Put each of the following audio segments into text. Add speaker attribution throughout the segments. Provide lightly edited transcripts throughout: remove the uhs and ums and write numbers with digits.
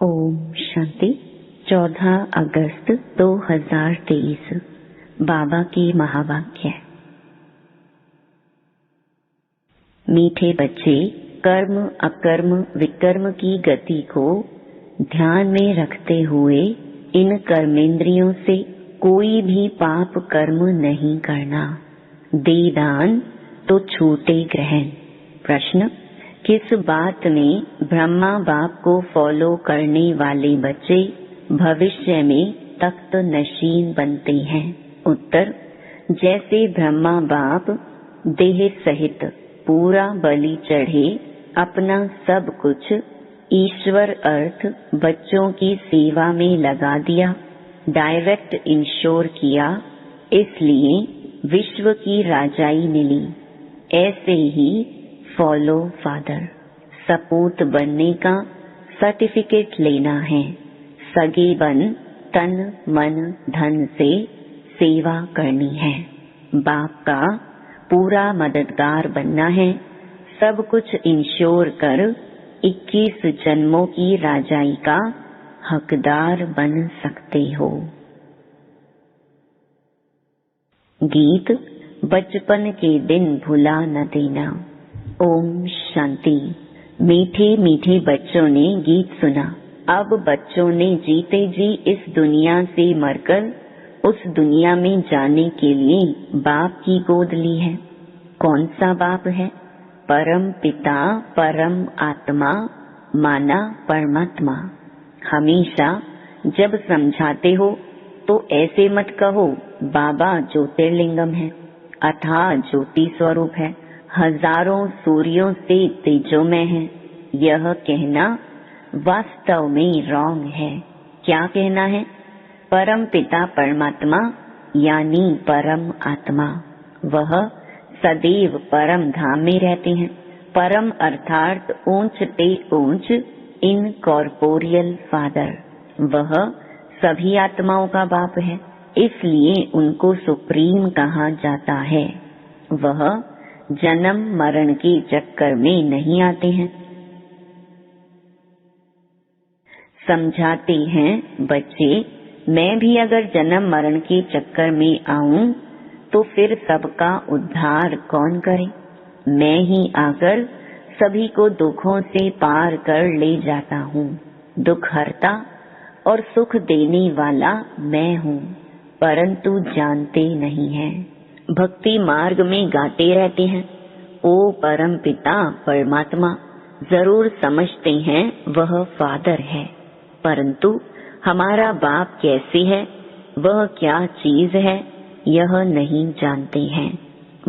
Speaker 1: ओम शांति। 14 अगस्त 2023 बाबा की महावाक्य। मीठे बच्चे, कर्म अकर्म विकर्म की गति को ध्यान में रखते हुए इन कर्मेंद्रियों से कोई भी पाप कर्म नहीं करना। दे दान तो छूटे ग्रहण। प्रश्न: किस बात में ब्रह्मा बाप को फॉलो करने वाले बच्चे भविष्य में तख्त नशीन बनते हैं? उत्तर: जैसे ब्रह्मा बाप देह सहित पूरा बलि चढ़े अपना सब कुछ ईश्वर अर्थ बच्चों की सेवा में लगा दिया, डायरेक्ट इंश्योर किया, इसलिए विश्व की राजाई मिली। ऐसे ही फॉलो फादर, सपूत बनने का सर्टिफिकेट लेना है। सगे बन तन मन धन से सेवा करनी है। बाप का पूरा मददगार बनना है। सब कुछ इंश्योर कर 21 जन्मों की राजाई का हकदार बन सकते हो। गीत: बचपन के दिन भुला न देना। ओम शांति। मीठे मीठे बच्चों ने गीत सुना। अब बच्चों ने जीते जी इस दुनिया से मरकर उस दुनिया में जाने के लिए बाप की गोद ली है। कौन सा बाप है? परम पिता, परम आत्मा, माना परमात्मा। हमेशा जब समझाते हो तो ऐसे मत कहो बाबा ज्योतिर्लिंगम है, अथाह ज्योति स्वरूप है, हजारों सूर्यों से तेजोमय है। यह कहना वास्तव में रॉन्ग है। क्या कहना है? परम पिता परमात्मा यानी परम आत्मा, वह सदैव परम धाम में रहते हैं। परम अर्थात ऊंच ते ऊंच इनकॉर्पोरियल फादर, वह सभी आत्माओं का बाप है, इसलिए उनको सुप्रीम कहा जाता है। वह जन्म मरण के चक्कर में नहीं आते हैं। समझाते हैं बच्चे, मैं भी अगर जन्म मरण के चक्कर में आऊं तो फिर सबका उद्धार कौन करे? मैं ही आकर सभी को दुखों से पार कर ले जाता हूँ। दुख हरता और सुख देने वाला मैं हूँ, परंतु जानते नहीं हैं। भक्ति मार्ग में गाते रहते हैं, ओ परम पिता परमात्मा। जरूर समझते हैं वह फादर है, परंतु हमारा बाप कैसे है, वह क्या चीज है, यह नहीं जानते हैं।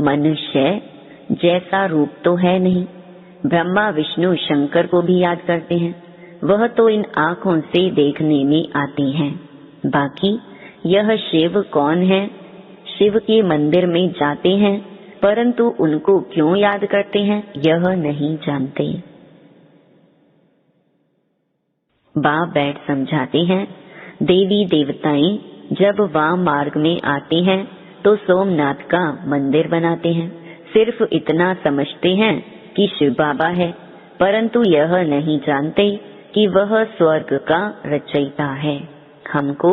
Speaker 1: मनुष्य जैसा रूप तो है नहीं। ब्रह्मा विष्णु शंकर को भी याद करते हैं, वह तो इन आँखों से देखने में आते हैं। बाकी यह शिव कौन है? शिव के मंदिर में जाते हैं, परंतु उनको क्यों याद करते हैं, यह नहीं जानते। बाप बैठ समझाते हैं, देवी देवताएं जब वाम मार्ग में आते हैं तो सोमनाथ का मंदिर बनाते हैं। सिर्फ इतना समझते हैं कि शिव बाबा है, परंतु यह नहीं जानते कि वह स्वर्ग का रचयिता है, हमको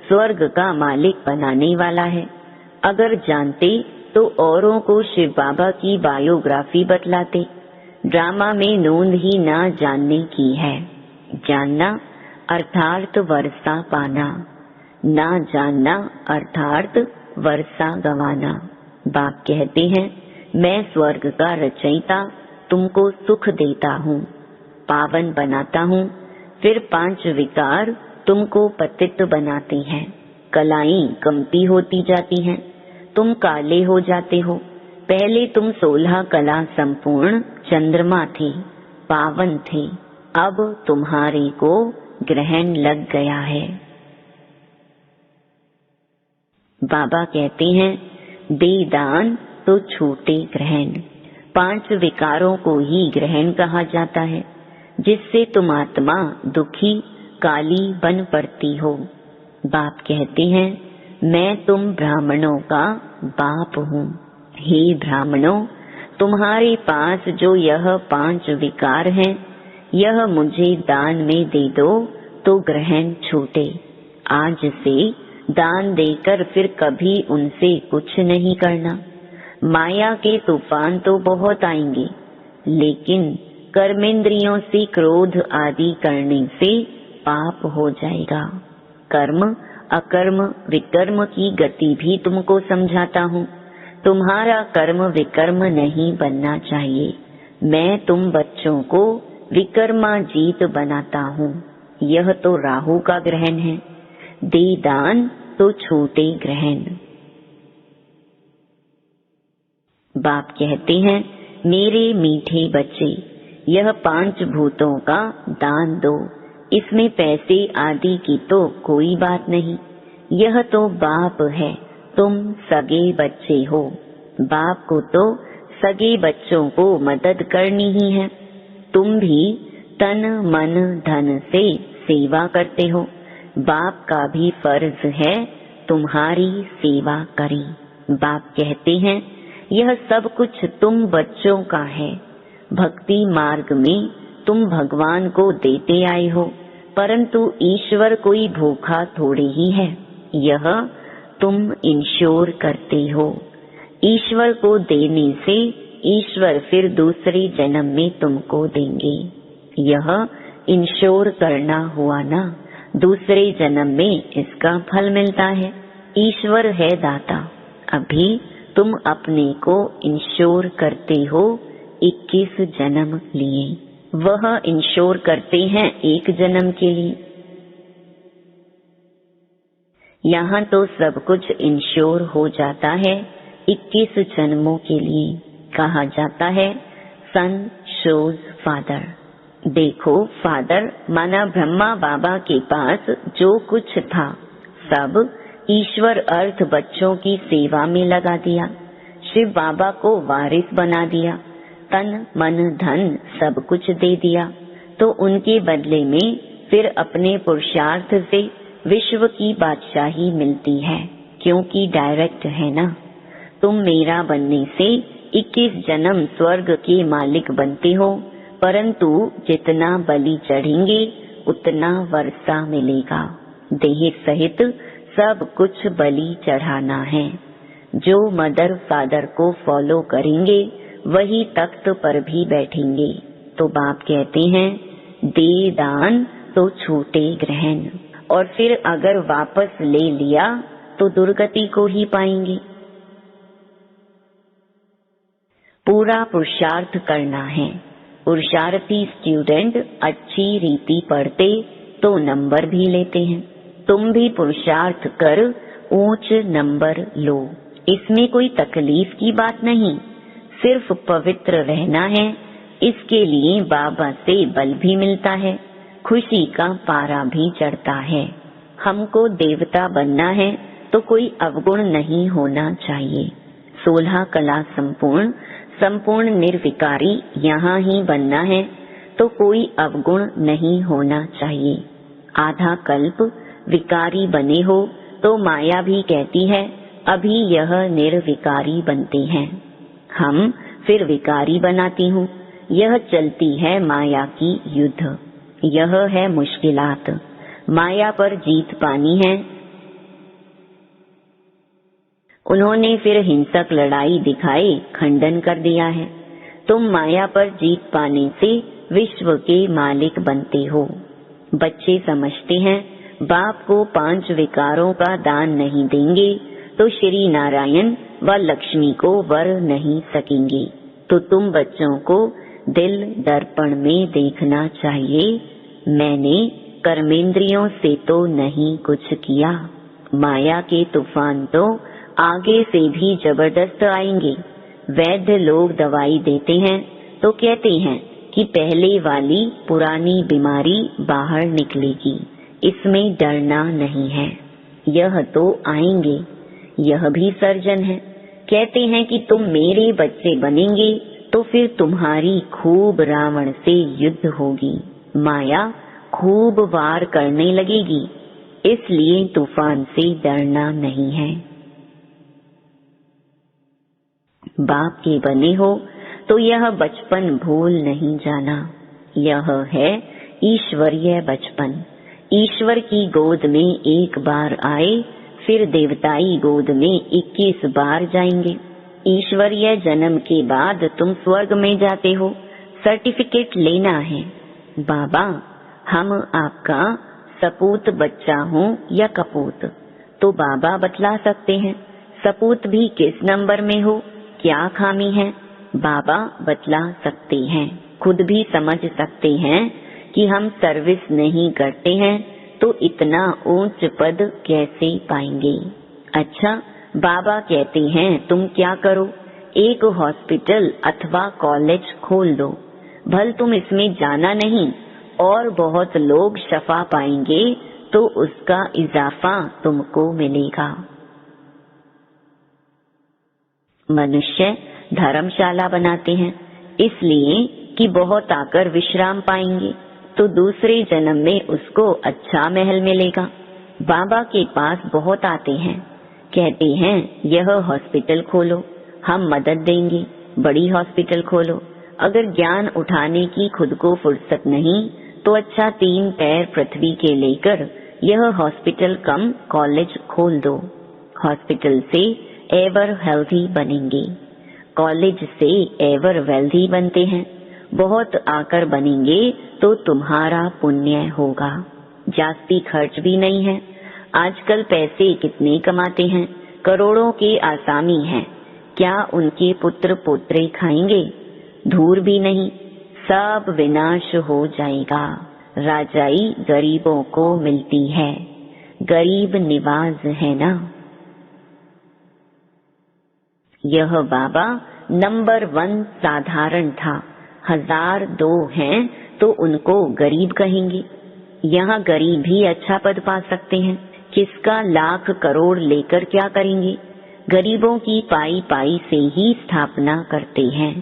Speaker 1: स्वर्ग का मालिक बनाने वाला है। अगर जानते तो औरों को शिव बाबा की बायोग्राफी बतलाते। ड्रामा में नोंद ही ना जानने की है। जानना अर्थात वर्षा पाना, ना जानना अर्थात वर्षा गंवाना। बाप कहते हैं, मैं स्वर्ग का रचयिता तुमको सुख देता हूँ, पावन बनाता हूँ, फिर 5 विकार तुमको पतित बनाते हैं। कलाएं कमती होती जाती हैं, तुम काले हो जाते हो। पहले तुम 16 कला संपूर्ण चंद्रमा थे, पावन थे, अब तुम्हारे को ग्रहण लग गया है। बाबा कहते हैं, दे दान तो छूटे ग्रहण। 5 विकारों को ही ग्रहण कहा जाता है, जिससे तुम आत्मा दुखी काली बन पड़ती हो। बाप कहते हैं, मैं तुम ब्राह्मणों का बाप हूँ। हे ब्राह्मणों, तुम्हारे पास जो यह 5 विकार हैं, यह मुझे दान में दे दो तो ग्रहण छूटे। आज से दान देकर फिर कभी उनसे कुछ नहीं करना। माया के तूफान तो बहुत आएंगे, लेकिन कर्मेंद्रियों से क्रोध आदि करने से पाप हो जाएगा। कर्म अकर्म विकर्म की गति भी तुमको समझाता हूँ। तुम्हारा कर्म विकर्म नहीं बनना चाहिए। मैं तुम बच्चों को विकर्माजीत बनाता हूँ। यह तो राहु का ग्रहण है। दे दान तो छूटे ग्रहण। बाप कहते हैं, मेरे मीठे बच्चे, यह 5 भूतों का दान दो। इसमें पैसे आदि की तो कोई बात नहीं। यह तो बाप है, तुम सगे बच्चे हो। बाप को तो सगे बच्चों को मदद करनी ही है। तुम भी तन मन धन से सेवा करते हो। बाप का भी फर्ज है तुम्हारी सेवा करें। बाप कहते हैं, यह सब कुछ तुम बच्चों का है। भक्ति मार्ग में तुम भगवान को देते आए हो, परंतु ईश्वर कोई भूखा थोड़े ही है। यह तुम इंश्योर करते हो। ईश्वर को देने से ईश्वर फिर दूसरे जन्म में तुमको देंगे। यह इंश्योर करना हुआ ना, दूसरे जन्म में इसका फल मिलता है। ईश्वर है दाता। अभी तुम अपने को इंश्योर करते हो 21 जन्म लिए। वह इंश्योर करते हैं 1 जन्म के लिए। यहाँ तो सब कुछ इंश्योर हो जाता है 21 जन्मों के लिए। कहा जाता है सन शोज फादर। देखो, फादर माना ब्रह्मा बाबा के पास जो कुछ था सब ईश्वर अर्थ बच्चों की सेवा में लगा दिया। शिव बाबा को वारिस बना दिया। तन मन धन सब कुछ दे दिया। तो उनके बदले में फिर अपने पुरुषार्थ से विश्व की बादशाही मिलती है, क्योंकि डायरेक्ट है ना। तुम मेरा बनने से 21 जन्म स्वर्ग के मालिक बनते हो, परंतु जितना बलि चढ़ेंगे उतना वर्षा मिलेगा। देह सहित सब कुछ बलि चढ़ाना है। जो मदर फादर को फॉलो करेंगे वही तख्त पर भी बैठेंगे। तो बाप कहते हैं, दे दान तो छूटे ग्रहण। और फिर अगर वापस ले लिया तो दुर्गति को ही पाएंगे। पूरा पुरुषार्थ करना है। पुरुषार्थी स्टूडेंट अच्छी रीति पढ़ते तो नंबर भी लेते हैं। तुम भी पुरुषार्थ कर ऊंच नंबर लो। इसमें कोई तकलीफ की बात नहीं, सिर्फ पवित्र रहना है। इसके लिए बाबा से बल भी मिलता है, खुशी का पारा भी चढ़ता है। हमको देवता बनना है तो कोई अवगुण नहीं होना चाहिए। 16 कला संपूर्ण संपूर्ण निर्विकारी यहाँ ही बनना है तो कोई अवगुण नहीं होना चाहिए। आधा कल्प विकारी बने हो तो माया भी कहती है अभी यह निर्विकारी बनते हैं। हम फिर विकारी बनाती हूँ। यह चलती है माया की युद्ध। यह है मुश्किलात। माया पर जीत पानी है। उन्होंने फिर हिंसक लड़ाई दिखाए खंडन कर दिया है। तुम माया पर जीत पाने से विश्व के मालिक बनते हो। बच्चे समझते हैं बाप को 5 विकारों का दान नहीं देंगे तो श्री नारायण व लक्ष्मी को वर नहीं सकेंगे। तो तुम बच्चों को दिल दर्पण में देखना चाहिए। मैंने कर्मेंद्रियों से तो नहीं कुछ किया। माया के तूफान तो आगे से भी जबरदस्त आएंगे। वैद्य लोग दवाई देते हैं तो कहते हैं कि पहले वाली पुरानी बीमारी बाहर निकलेगी, इसमें डरना नहीं है। यह तो आएंगे। यह भी सर्जन है। कहते हैं कि तुम मेरे बच्चे बनेंगे तो फिर तुम्हारी खूब रावण से युद्ध होगी। माया खूब वार करने लगेगी, इसलिए तूफान से डरना नहीं है। बाप के बने हो तो यह बचपन भूल नहीं जाना। यह है ईश्वरीय बचपन। ईश्वर की गोद में एक बार आए, फिर देवताई गोद में 21 बार जाएंगे। ईश्वरीय जन्म के बाद तुम स्वर्ग में जाते हो, सर्टिफिकेट लेना है। बाबा, हम आपका सपूत बच्चा हूँ या कपूत? तो बाबा बतला सकते हैं। सपूत भी किस नंबर में हो, क्या खामी है, बाबा बतला सकते हैं। खुद भी समझ सकते हैं कि हम सर्विस नहीं करते हैं तो इतना ऊंच पद कैसे पाएंगे। अच्छा, बाबा कहते हैं तुम क्या करो, एक हॉस्पिटल अथवा कॉलेज खोल दो। भल तुम इसमें जाना नहीं और बहुत लोग शफा पाएंगे तो उसका इजाफा तुमको मिलेगा। मनुष्य धर्मशाला बनाते हैं इसलिए कि बहुत आकर विश्राम पाएंगे तो दूसरे जन्म में उसको अच्छा महल मिलेगा। बाबा के पास बहुत आते हैं, कहते हैं यह हॉस्पिटल खोलो, हम मदद देंगे, बड़ी हॉस्पिटल खोलो। अगर ज्ञान उठाने की खुद को फुर्सत नहीं तो अच्छा 3 पैर पृथ्वी के लेकर यह हॉस्पिटल कम कॉलेज खोल दो। हॉस्पिटल से एवर हेल्थी बनेंगे, कॉलेज से एवर वेल्थी बनते हैं। बहुत आकर बनेंगे तो तुम्हारा पुण्य होगा। जास्ती खर्च भी नहीं है। आजकल पैसे कितने कमाते हैं, करोड़ों के आसामी हैं। क्या उनके पुत्र पोत्रे खाएंगे? धूर भी नहीं, सब विनाश हो जाएगा। राजाई गरीबों को मिलती है, गरीब निवाज है ना। यह बाबा नंबर 1 साधारण था। 1002 हैं तो उनको गरीब कहेंगे। यहाँ गरीब ही अच्छा पद पा सकते हैं। किसका लाख करोड़ लेकर क्या करेंगे? गरीबों की पाई पाई से ही स्थापना करते हैं।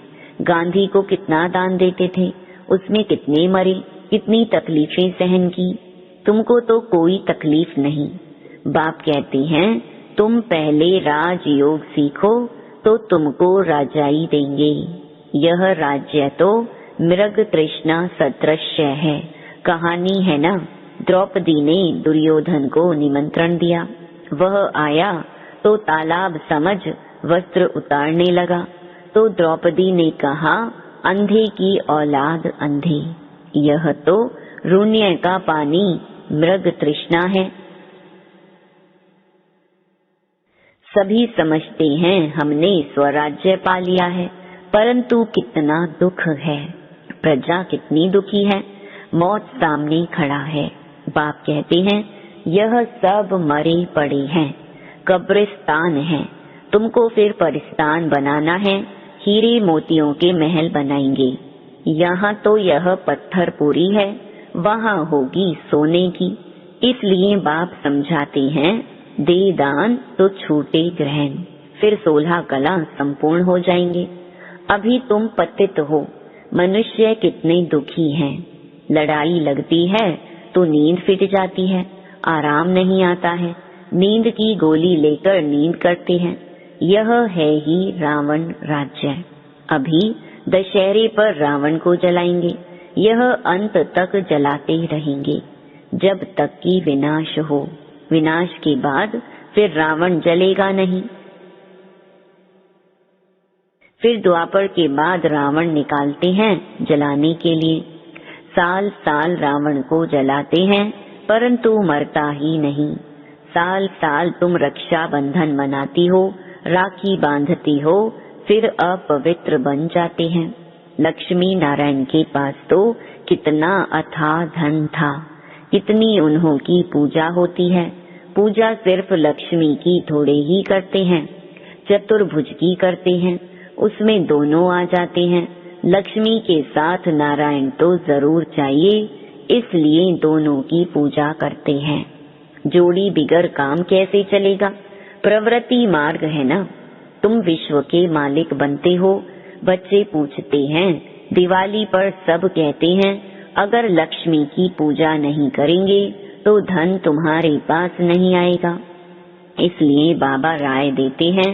Speaker 1: गांधी को कितना दान देते थे, उसमें कितने मरे, कितनी तकलीफें सहन की। तुमको तो कोई तकलीफ नहीं। बाप कहते हैं तुम पहले राजयोग सीखो तो तुमको राजाई देंगे। यह राज्य तो मृग तृष्णा सदृश्य है। कहानी है ना, द्रौपदी ने दुर्योधन को निमंत्रण दिया, वह आया तो तालाब समझ वस्त्र उतारने लगा तो द्रौपदी ने कहा अंधे की औलाद अंधे। यह तो रुण्य का पानी मृग तृष्णा है। सभी समझते हैं हमने स्वराज्य पा लिया है, परंतु कितना दुख है, प्रजा कितनी दुखी है। मौत सामने खड़ा है। बाप कहते हैं यह सब मरे पड़े हैं, कब्रिस्तान है। तुमको फिर परिस्तान बनाना है, हीरे मोतियों के महल बनाएंगे। यहाँ तो यह पत्थरपुरी है, वहाँ होगी सोने की। इसलिए बाप समझाते हैं दे दान तो छूटे ग्रहण, फिर 16 कला संपूर्ण हो जाएंगे। अभी तुम पतित हो। मनुष्य कितने दुखी हैं। लड़ाई लगती है तो नींद फिट जाती है, आराम नहीं आता है। नींद की गोली लेकर नींद करते हैं। यह है ही रावण राज्य। अभी दशहरे पर रावण को जलाएंगे, यह अंत तक जलाते रहेंगे जब तक कि विनाश हो। विनाश के बाद फिर रावण जलेगा नहीं। फिर द्वापर के बाद रावण निकालते हैं जलाने के लिए। साल साल रावण को जलाते हैं परंतु मरता ही नहीं। साल साल तुम रक्षा बंधन मनाती हो, राखी बांधती हो, फिर अपवित्र बन जाते हैं। लक्ष्मी नारायण के पास तो कितना अथाह धन था, कितनी उन्हों की पूजा होती है। पूजा सिर्फ लक्ष्मी की थोड़े ही करते हैं, चतुर्भुज की करते हैं, उसमें दोनों आ जाते हैं। लक्ष्मी के साथ नारायण तो जरूर चाहिए, इसलिए दोनों की पूजा करते हैं। जोड़ी बिगर काम कैसे चलेगा? प्रवृत्ति मार्ग है ना। तुम विश्व के मालिक बनते हो। बच्चे पूछते हैं, दिवाली पर सब कहते हैं अगर लक्ष्मी की पूजा नहीं करेंगे तो धन तुम्हारे पास नहीं आएगा। इसलिए बाबा राय देते हैं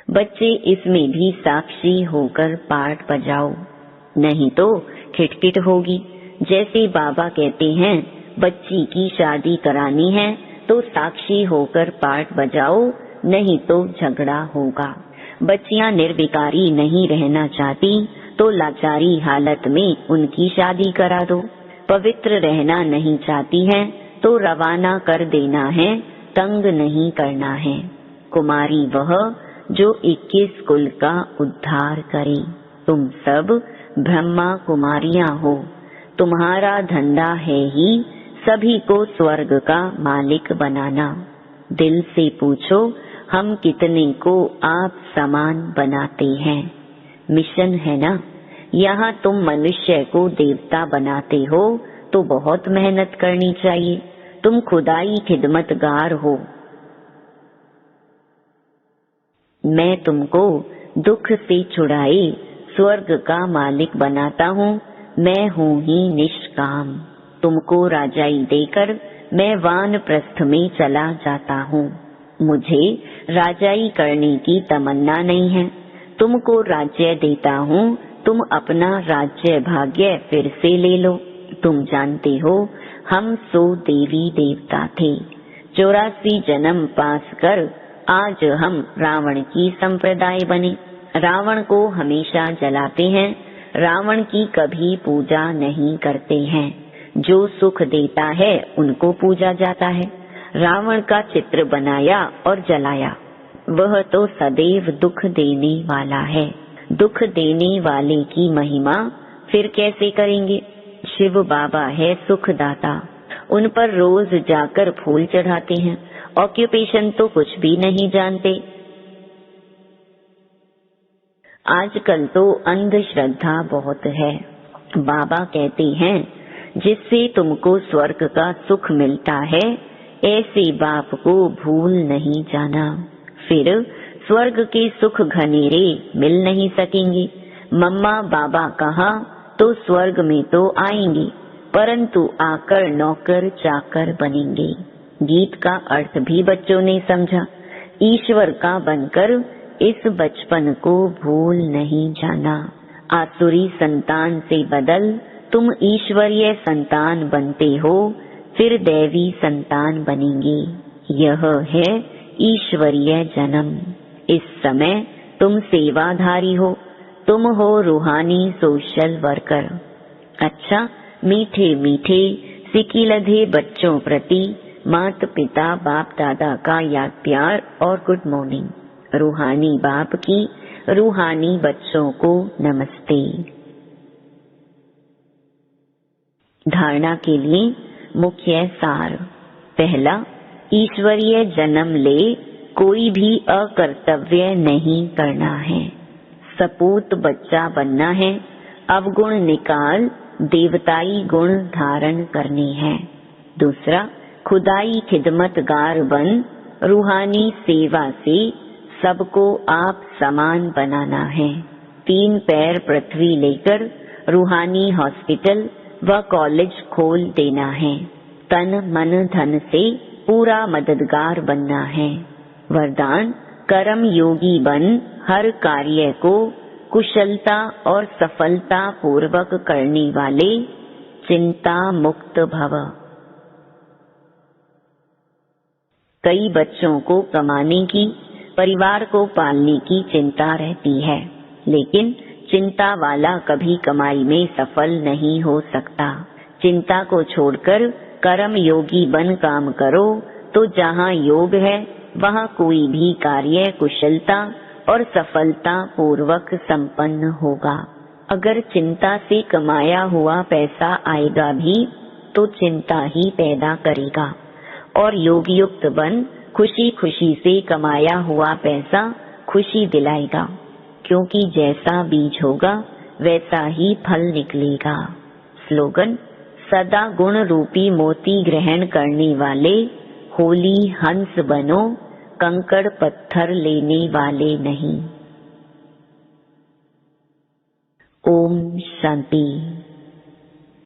Speaker 1: बच्चे इसमें भी साक्षी होकर पाठ बजाओ, नहीं तो खिटखिट होगी। जैसे बाबा कहते हैं बच्ची की शादी करानी है तो साक्षी होकर पाठ बजाओ, नहीं तो झगड़ा होगा। बच्चियां निर्विकारी नहीं रहना चाहती तो लाचारी हालत में उनकी शादी करा दो। पवित्र रहना नहीं चाहती है तो रवाना कर देना है, तंग नहीं करना है। कुमारी वह जो 21 कुल का उद्धार करे। तुम सब ब्रह्मा कुमारियां हो। तुम्हारा धंधा है ही सभी को स्वर्ग का मालिक बनाना। दिल से पूछो हम कितने को आप समान बनाते हैं। मिशन है ना। यहाँ तुम मनुष्य को देवता बनाते हो तो बहुत मेहनत करनी चाहिए। तुम खुदाई खिदमतगार हो। मैं तुमको दुख से छुड़ाए स्वर्ग का मालिक बनाता हूँ। मैं हूँ ही निष्काम। तुमको राजाई देकर मैं वानप्रस्थ में चला जाता हूँ। मुझे राजाई करने की तमन्ना नहीं है। तुमको राज्य देता हूँ, तुम अपना राज्य भाग्य फिर से ले लो। तुम जानते हो हम 100 देवी देवता थे। 84 जन्म पास कर आज हम रावण की संप्रदाय बने। रावण को हमेशा जलाते हैं, रावण की कभी पूजा नहीं करते हैं। जो सुख देता है उनको पूजा जाता है। रावण का चित्र बनाया और जलाया, वह तो सदैव दुख देने वाला है। दुख देने वाले की महिमा फिर कैसे करेंगे। शिव बाबा है सुखदाता, उन पर रोज जाकर फूल चढ़ाते हैं। ऑक्यूपेशन तो कुछ भी नहीं जानते। आजकल तो अंधश्रद्धा बहुत है। बाबा कहते हैं जिससे तुमको स्वर्ग का सुख मिलता है, ऐसे बाप को भूल नहीं जाना। फिर स्वर्ग के सुख घनेरे मिल नहीं सकेंगे। मम्मा बाबा कहा तो स्वर्ग में तो आएंगे, परंतु आकर नौकर चाकर बनेंगे। गीत का अर्थ भी बच्चों ने समझा। ईश्वर का बनकर इस बचपन को भूल नहीं जाना। आसुरी संतान से बदल तुम ईश्वरीय संतान बनते हो, फिर दैवी संतान बनेंगे। यह है ईश्वरीय जन्म। इस समय तुम सेवाधारी हो, तुम हो रूहानी सोशल वर्कर। अच्छा, मीठे मीठे सिकिलधे बच्चों प्रति माता पिता बाप दादा का याद प्यार और गुड मॉर्निंग। रूहानी बाप की रूहानी बच्चों को नमस्ते। धारणा के लिए मुख्य सार। पहला, ईश्वरीय जन्म ले कोई भी अकर्तव्य नहीं करना है। सपूत बच्चा बनना है। अवगुण निकाल देवताई गुण धारण करने हैं। दूसरा, खुदाई खिदमतगार बन रूहानी सेवा से सबको आप समान बनाना है। 3 पैर पृथ्वी लेकर रूहानी हॉस्पिटल व कॉलेज खोल देना है। तन मन धन से पूरा मददगार बनना है। वरदान, कर्म योगी बन हर कार्य को कुशलता और सफलता पूर्वक करने वाले चिंता मुक्त भव। कई बच्चों को कमाने की, परिवार को पालने की चिंता रहती है, लेकिन चिंता वाला कभी कमाई में सफल नहीं हो सकता। चिंता को छोड़कर कर्म योगी बन काम करो तो जहाँ योग है वहाँ कोई भी कार्य कुशलता और सफलता पूर्वक संपन्न होगा। अगर चिंता से कमाया हुआ पैसा आएगा भी तो चिंता ही पैदा करेगा, और योग युक्त बन खुशी खुशी से कमाया हुआ पैसा खुशी दिलाएगा, क्योंकि जैसा बीज होगा वैसा ही फल निकलेगा। स्लोगन, सदा गुण रूपी मोती ग्रहण करने वाले होली हंस बनो, कंकड़ पत्थर लेने वाले नहीं। ओम शांति।